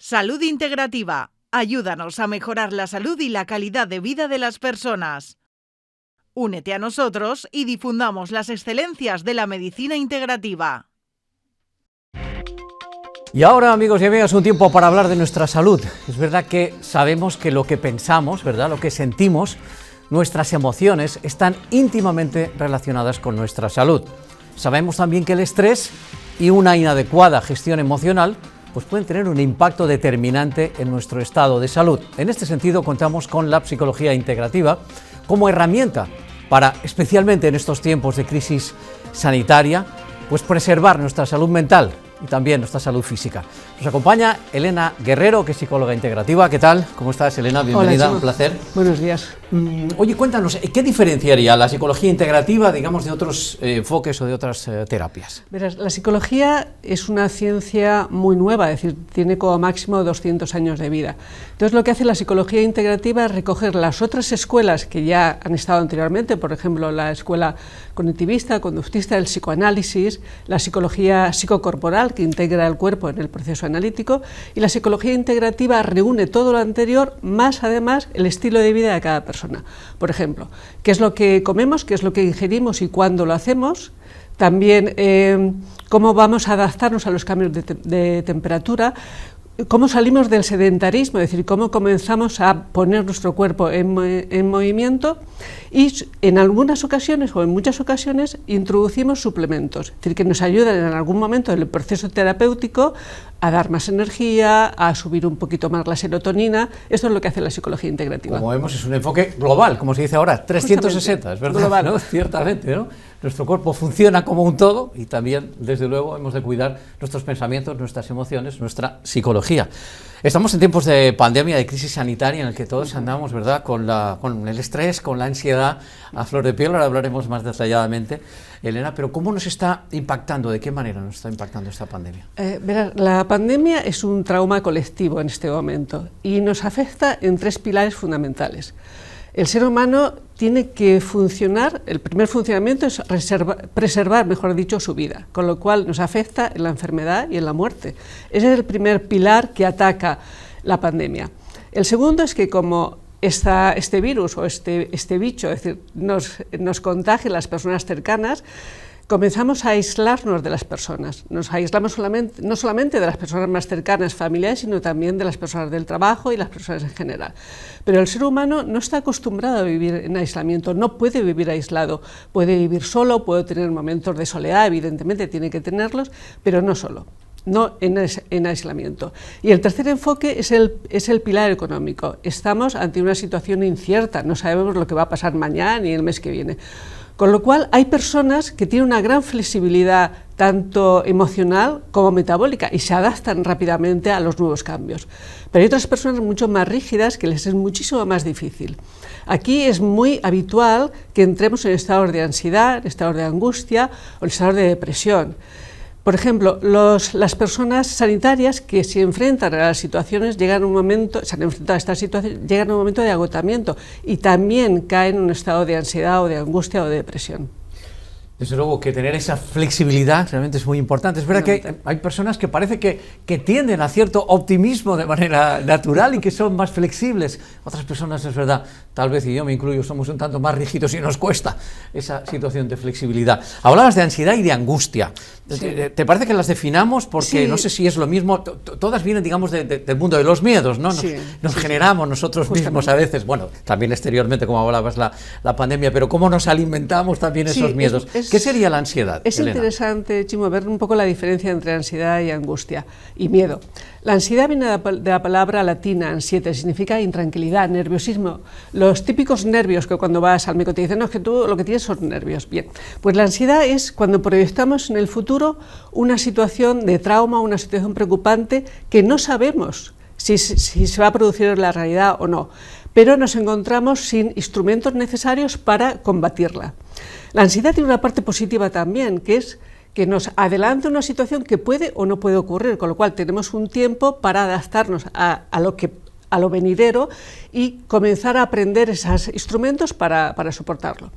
Salud Integrativa. Ayúdanos a mejorar la salud y la calidad de vida de las personas. Únete a nosotros y difundamos las excelencias de la medicina integrativa. Y ahora, amigos y amigas, un tiempo para hablar de nuestra salud. Es verdad que sabemos que lo que pensamos, ¿verdad?, lo que sentimos, nuestras emociones están íntimamente relacionadas con nuestra salud. Sabemos también que el estrés y una inadecuada gestión emocional pues pueden tener un impacto determinante en nuestro estado de salud. En este sentido, contamos con la psicología integrativa como herramienta para, especialmente en estos tiempos de crisis sanitaria, pues preservar nuestra salud mental y también nuestra salud física. Nos acompaña Elena Guerrero, que es psicóloga integrativa. ¿Qué tal? ¿Cómo estás, Elena? Bienvenida. Hola, un placer. Buenos días. Oye, cuéntanos, ¿qué diferenciaría la psicología integrativa, digamos, de otros enfoques o de otras terapias? Verás, la psicología es una ciencia muy nueva, es decir, tiene como máximo 200 años de vida. Entonces, lo que hace la psicología integrativa es recoger las otras escuelas que ya han estado anteriormente, por ejemplo, la escuela cognitivista, conductista, el psicoanálisis, la psicología psicocorporal, que integra el cuerpo en el proceso analítico, y la psicología integrativa reúne todo lo anterior, más además el estilo de vida de cada persona. Por ejemplo, qué es lo que comemos, qué es lo que ingerimos y cuándo lo hacemos. También cómo vamos a adaptarnos a los cambios de temperatura, cómo salimos del sedentarismo, es decir, cómo comenzamos a poner nuestro cuerpo en movimiento, y en algunas ocasiones o en muchas ocasiones introducimos suplementos, es decir, que nos ayudan en algún momento del proceso terapéutico a dar más energía, a subir un poquito más la serotonina. Esto es lo que hace la psicología integrativa. Como vemos, es un enfoque global, como se dice ahora, 360, es verdad, global, ¿no? Ciertamente, ¿no? Nuestro cuerpo funciona como un todo y también, desde luego, hemos de cuidar nuestros pensamientos, nuestras emociones, nuestra psicología. Estamos en tiempos de pandemia, de crisis sanitaria, en el que todos andamos, ¿verdad?, con el estrés, con la ansiedad a flor de piel. Ahora hablaremos más detalladamente, Elena, pero ¿cómo nos está impactando, de qué manera nos está impactando esta pandemia? Verás, la pandemia es un trauma colectivo en este momento y nos afecta en tres pilares fundamentales. El ser humano tiene que funcionar, el primer funcionamiento es preservar, mejor dicho, su vida, con lo cual nos afecta en la enfermedad y en la muerte. Ese es el primer pilar que ataca la pandemia. El segundo es que como este virus o este bicho, es decir, nos contagia en las personas cercanas, comenzamos a aislarnos de las personas. Nos aislamos no solamente de las personas más cercanas, familiares, sino también de las personas del trabajo y las personas en general. Pero el ser humano no está acostumbrado a vivir en aislamiento, no puede vivir aislado, puede vivir solo, puede tener momentos de soledad, evidentemente tiene que tenerlos, pero no solo, no en aislamiento. Y el tercer enfoque es el pilar económico. Estamos ante una situación incierta, no sabemos lo que va a pasar mañana ni el mes que viene. Con lo cual hay personas que tienen una gran flexibilidad tanto emocional como metabólica y se adaptan rápidamente a los nuevos cambios. Pero hay otras personas mucho más rígidas que les es muchísimo más difícil. Aquí es muy habitual que entremos en estados de ansiedad, en estados de angustia o en estados de depresión. Por ejemplo, las personas sanitarias que se enfrentan a las situaciones se han enfrentado a estas situaciones, llegan a un momento de agotamiento y también caen en un estado de ansiedad o de angustia o de depresión. Desde luego que tener esa flexibilidad realmente es muy importante. Es verdad que hay personas que parece que tienden a cierto optimismo de manera natural y que son más flexibles. Otras personas, es verdad, tal vez, y yo me incluyo, somos un tanto más rígidos y nos cuesta esa situación de flexibilidad. Hablabas de ansiedad y de angustia. Sí. ¿Te parece que las definamos? Porque sí, no sé si es lo mismo. Todas vienen, digamos, del mundo de los miedos, ¿no? Nos generamos nosotros mismos a veces, bueno, también exteriormente, como hablabas, la pandemia, pero ¿cómo nos alimentamos también esos miedos? ¿Qué sería la ansiedad, Es Elena? Interesante, Chimo, ver un poco la diferencia entre ansiedad y angustia y miedo. La ansiedad viene de la palabra latina ansiete, significa intranquilidad, nerviosismo. Los típicos nervios que cuando vas al médico te dicen, no, es que tú lo que tienes son nervios. Bien, pues la ansiedad es cuando proyectamos en el futuro una situación de trauma, una situación preocupante que no sabemos si se va a producir en la realidad o no, pero nos encontramos sin instrumentos necesarios para combatirla. La ansiedad tiene una parte positiva también, que es que nos adelanta una situación que puede o no puede ocurrir, con lo cual tenemos un tiempo para adaptarnos a lo venidero y comenzar a aprender esos instrumentos para soportarlo.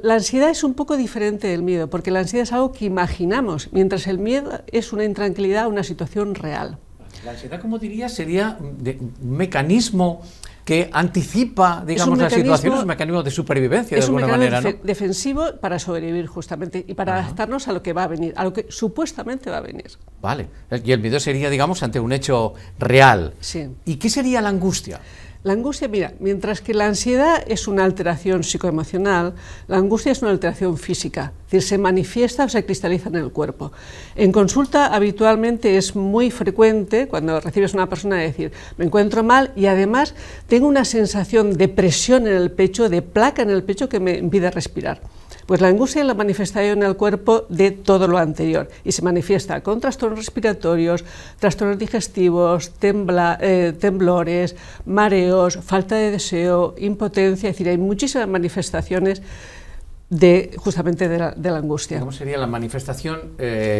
La ansiedad es un poco diferente del miedo, porque la ansiedad es algo que imaginamos, mientras el miedo es una intranquilidad, una situación real. La ansiedad, como diría, sería un mecanismo que anticipa, digamos, las situaciones, un mecanismo de supervivencia, de alguna manera, ¿no? Defensivo para sobrevivir, justamente, y para adaptarnos a lo que va a venir, a lo que supuestamente va a venir. Vale, y el miedo sería, digamos, ante un hecho real. Sí. ¿Y qué sería la angustia? La angustia, mira, mientras que la ansiedad es una alteración psicoemocional, la angustia es una alteración física, es decir, se manifiesta o se cristaliza en el cuerpo. En consulta habitualmente es muy frecuente cuando recibes a una persona decir, me encuentro mal y además tengo una sensación de presión en el pecho, de placa en el pecho que me impide respirar. Pues la angustia es la manifestación en el cuerpo de todo lo anterior y se manifiesta con trastornos respiratorios, trastornos digestivos, temblores, mareos, falta de deseo, impotencia, es decir, hay muchísimas manifestaciones justamente de la angustia. ¿Cómo sería la manifestación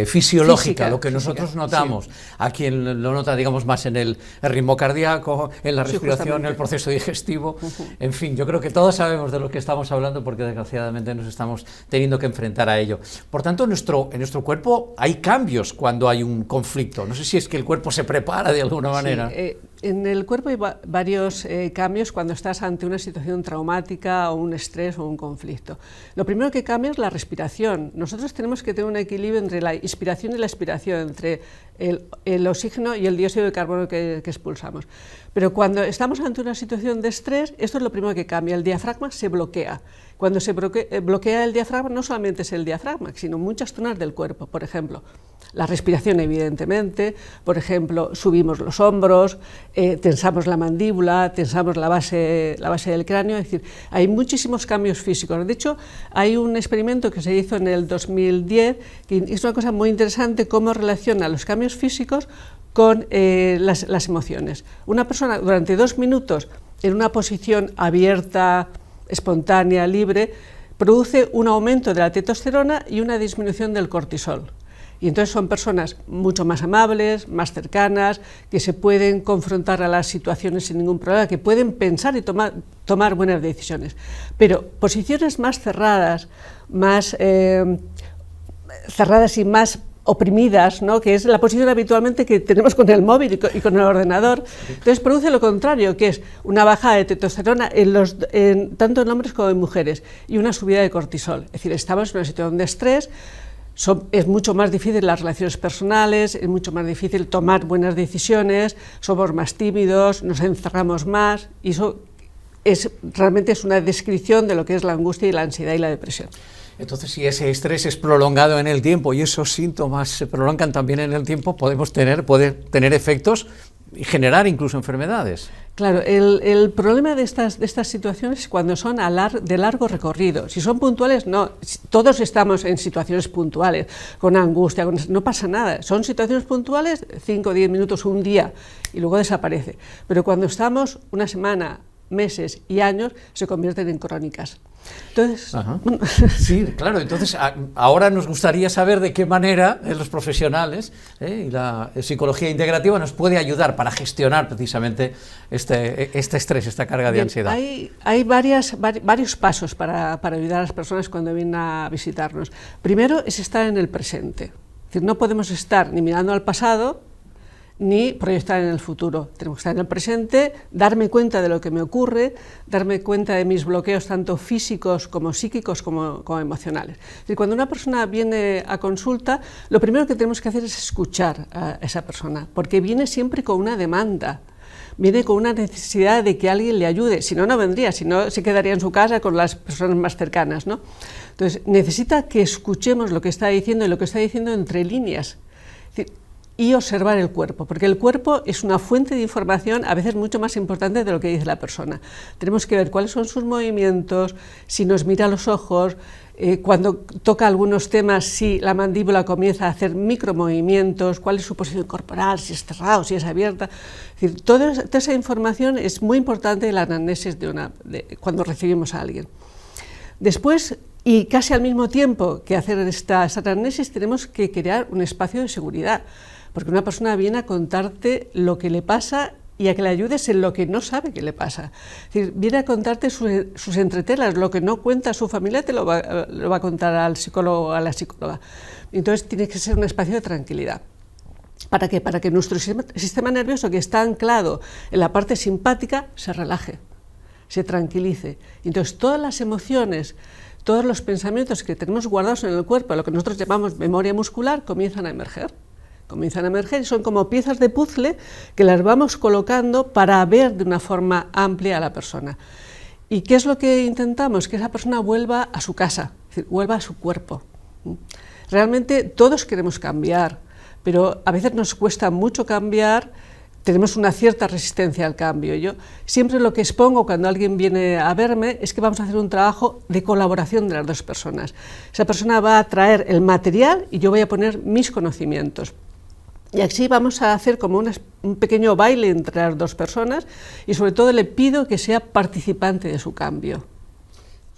fisiológica, lo que nosotros notamos? Sí. A quien lo nota, digamos, más en el ritmo cardíaco, en la respiración, en el proceso digestivo, en fin, yo creo que todos sabemos de lo que estamos hablando porque desgraciadamente nos estamos teniendo que enfrentar a ello. Por tanto, en nuestro cuerpo hay cambios cuando hay un conflicto. No sé si es que el cuerpo se prepara de alguna manera. En el cuerpo hay varios cambios cuando estás ante una situación traumática o un estrés o un conflicto. Lo primero que cambia es la respiración. Nosotros tenemos que tener un equilibrio entre la inspiración y la expiración, entre el oxígeno y el dióxido de carbono que expulsamos. Pero cuando estamos ante una situación de estrés, esto es lo primero que cambia, el diafragma se bloquea. Cuando se bloquea el diafragma, no solamente es el diafragma, sino muchas zonas del cuerpo, por ejemplo, la respiración evidentemente, por ejemplo, subimos los hombros, tensamos la mandíbula, tensamos la base del cráneo, es decir, hay muchísimos cambios físicos. De hecho, hay un experimento que se hizo en el 2010, que es una cosa muy interesante, cómo relaciona los cambios físicos con las emociones. Una persona durante 2 minutos en una posición abierta, espontánea, libre, produce un aumento de la testosterona y una disminución del cortisol. Y entonces son personas mucho más amables, más cercanas, que se pueden confrontar a las situaciones sin ningún problema, que pueden pensar y tomar buenas decisiones. Pero posiciones más cerradas, cerradas y más oprimidas, ¿no?, que es la posición habitualmente que tenemos con el móvil y con el ordenador, entonces produce lo contrario, que es una bajada de testosterona tanto en hombres como en mujeres y una subida de cortisol. Es decir, estamos en una situación de estrés, es mucho más difícil las relaciones personales, es mucho más difícil tomar buenas decisiones, somos más tímidos, nos encerramos más, y eso realmente es una descripción de lo que es la angustia y la ansiedad y la depresión. Entonces, si ese estrés es prolongado en el tiempo y esos síntomas se prolongan también en el tiempo, puede tener efectos y generar incluso enfermedades. Claro, el problema de estas situaciones es cuando son de largo recorrido. Si son puntuales, no. Todos estamos en situaciones puntuales, con angustia, no pasa nada. Son situaciones puntuales, 5 o 10 minutos, un día, y luego desaparece. Pero cuando estamos una semana, meses y años, se convierten en crónicas. Entonces, sí, claro, entonces ahora nos gustaría saber de qué manera los profesionales y la psicología integrativa nos puede ayudar para gestionar precisamente este estrés, esta carga de ansiedad. Hay varios pasos para ayudar a las personas cuando vienen a visitarnos. Primero es estar en el presente, es decir, no podemos estar ni mirando al pasado ni proyectar en el futuro. Tenemos que estar en el presente, darme cuenta de lo que me ocurre, darme cuenta de mis bloqueos tanto físicos como psíquicos como emocionales. Es decir, cuando una persona viene a consulta, lo primero que tenemos que hacer es escuchar a esa persona, porque viene siempre con una demanda, viene con una necesidad de que alguien le ayude, si no, no vendría, si no, se quedaría en su casa con las personas más cercanas, ¿no? Entonces, necesita que escuchemos lo que está diciendo y lo que está diciendo entre líneas. Es decir, y observar el cuerpo, porque el cuerpo es una fuente de información a veces mucho más importante de lo que dice la persona. Tenemos que ver cuáles son sus movimientos, si nos mira a los ojos, cuando toca algunos temas, si la mandíbula comienza a hacer micromovimientos, cuál es su posición corporal, si es cerrado, si es abierta. Es decir, toda esa información es muy importante en la anamnesis cuando recibimos a alguien. Después, y casi al mismo tiempo que hacer esta anamnesis, tenemos que crear un espacio de seguridad, porque una persona viene a contarte lo que le pasa y a que le ayudes en lo que no sabe que le pasa. Es decir, viene a contarte sus entretelas, lo que no cuenta su familia lo va a contar al psicólogo o a la psicóloga. Entonces tiene que ser un espacio de tranquilidad. ¿Para qué? Para que nuestro sistema nervioso, que está anclado en la parte simpática, se relaje, se tranquilice. Entonces todas las emociones, todos los pensamientos que tenemos guardados en el cuerpo, lo que nosotros llamamos memoria muscular, comienzan a emerger y son como piezas de puzzle que las vamos colocando para ver de una forma amplia a la persona. ¿Y qué es lo que intentamos? Que esa persona vuelva a su casa, es decir, vuelva a su cuerpo. Realmente todos queremos cambiar, pero a veces nos cuesta mucho cambiar, tenemos una cierta resistencia al cambio. Yo siempre lo que expongo cuando alguien viene a verme es que vamos a hacer un trabajo de colaboración de las dos personas. Esa persona va a traer el material y yo voy a poner mis conocimientos. Y así vamos a hacer como un pequeño baile entre las dos personas y sobre todo le pido que sea participante de su cambio.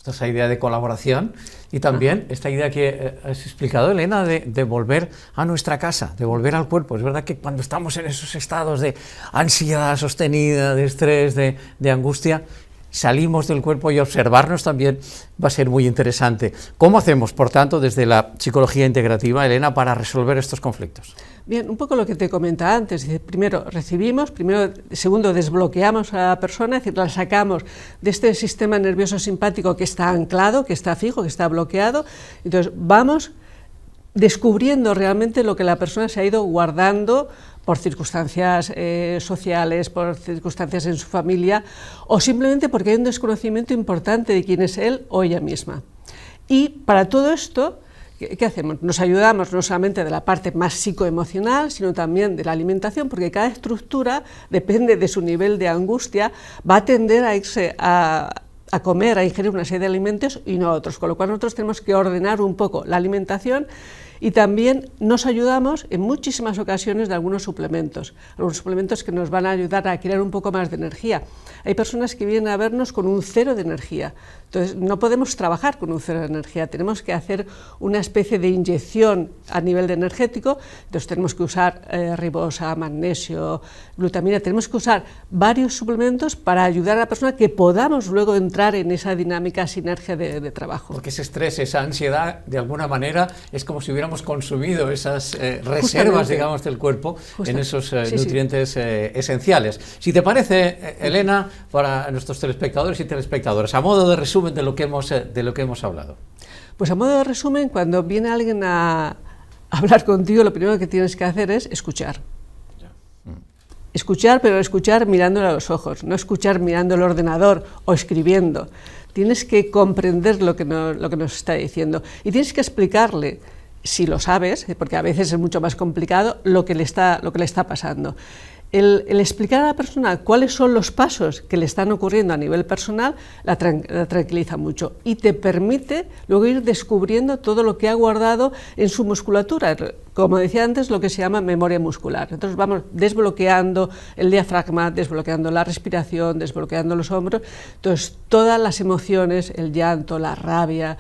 Esa idea de colaboración y también esta idea que has explicado, Elena, de volver a nuestra casa, de volver al cuerpo. Es verdad que cuando estamos en esos estados de ansiedad sostenida, de estrés, de angustia, salimos del cuerpo y observarnos también va a ser muy interesante. ¿Cómo hacemos, por tanto, desde la psicología integrativa, Elena, para resolver estos conflictos? Bien, un poco lo que te comentaba antes, primero recibimos, segundo desbloqueamos a la persona, es decir, la sacamos de este sistema nervioso simpático que está anclado, que está fijo, que está bloqueado, entonces vamos descubriendo realmente lo que la persona se ha ido guardando por circunstancias sociales, por circunstancias en su familia, o simplemente porque hay un desconocimiento importante de quién es él o ella misma. Y para todo esto, ¿qué hacemos? Nos ayudamos no solamente de la parte más psicoemocional, sino también de la alimentación, porque cada estructura, depende de su nivel de angustia, va a tender a irse a comer, a ingerir una serie de alimentos y no otros, con lo cual nosotros tenemos que ordenar un poco la alimentación y también nos ayudamos en muchísimas ocasiones de algunos suplementos que nos van a ayudar a crear un poco más de energía. Hay personas que vienen a vernos con un cero de energía, entonces no podemos trabajar con un cero de energía, tenemos que hacer una especie de inyección a nivel de energético, entonces tenemos que usar ribosa, magnesio, glutamina, tenemos que usar varios suplementos para ayudar a la persona que podamos luego entrar en esa dinámica sinergia de trabajo. Porque ese estrés, esa ansiedad, de alguna manera, es como si hubiéramos consumido esas reservas, digamos, del cuerpo en esos nutrientes esenciales. Si te parece, Elena, para nuestros telespectadores y telespectadoras, a modo de resumen de lo que hemos hablado. Pues a modo de resumen, cuando viene alguien a hablar contigo, lo primero que tienes que hacer es escuchar. Escuchar, pero escuchar mirándole a los ojos, no escuchar mirando el ordenador o escribiendo. Tienes que comprender lo que nos está diciendo y tienes que explicarle, si lo sabes, porque a veces es mucho más complicado, lo que le está pasando. El explicar a la persona cuáles son los pasos que le están ocurriendo a nivel personal la tranquiliza mucho y te permite luego ir descubriendo todo lo que ha guardado en su musculatura, como decía antes, lo que se llama memoria muscular. Entonces vamos desbloqueando el diafragma, desbloqueando la respiración, desbloqueando los hombros, entonces todas las emociones, el llanto, la rabia,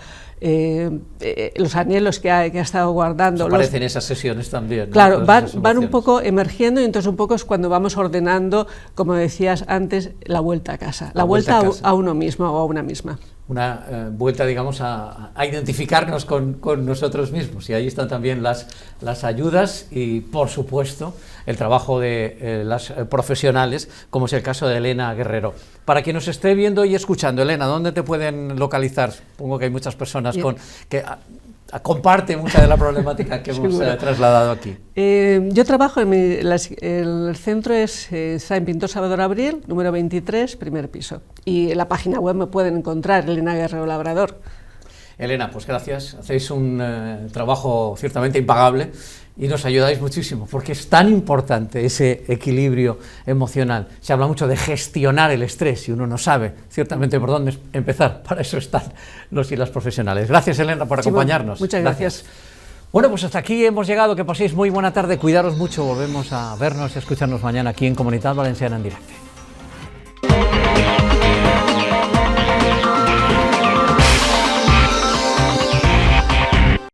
los anhelos que ha estado guardando. Aparecen esas sesiones también, ¿no? Claro, van un poco emergiendo y entonces un poco es cuando vamos ordenando, como decías antes, la vuelta a casa, la vuelta a uno mismo o a una misma. Una vuelta, digamos, a identificarnos con nosotros mismos, y ahí están también las ayudas y, por supuesto, el trabajo de las profesionales, como es el caso de Elena Guerrero. Para quien nos esté viendo y escuchando, Elena, ¿dónde te pueden localizar? Supongo que hay muchas personas que comparten mucha de la problemática que hemos trasladado aquí. Yo trabajo el centro está en Pintor Salvador Abril, número 23, primer piso. Y en la página web me pueden encontrar, Elena Guerrero Labrador. Elena, pues gracias, hacéis un trabajo ciertamente impagable y nos ayudáis muchísimo, porque es tan importante ese equilibrio emocional. Se habla mucho de gestionar el estrés y uno no sabe ciertamente por dónde empezar. Para eso están los y las profesionales. Gracias, Elena, por acompañarnos. Muchas gracias. Bueno, pues hasta aquí hemos llegado. Que paséis muy buena tarde, cuidaros mucho. Volvemos a vernos y a escucharnos mañana aquí en Comunitat Valenciana en directo.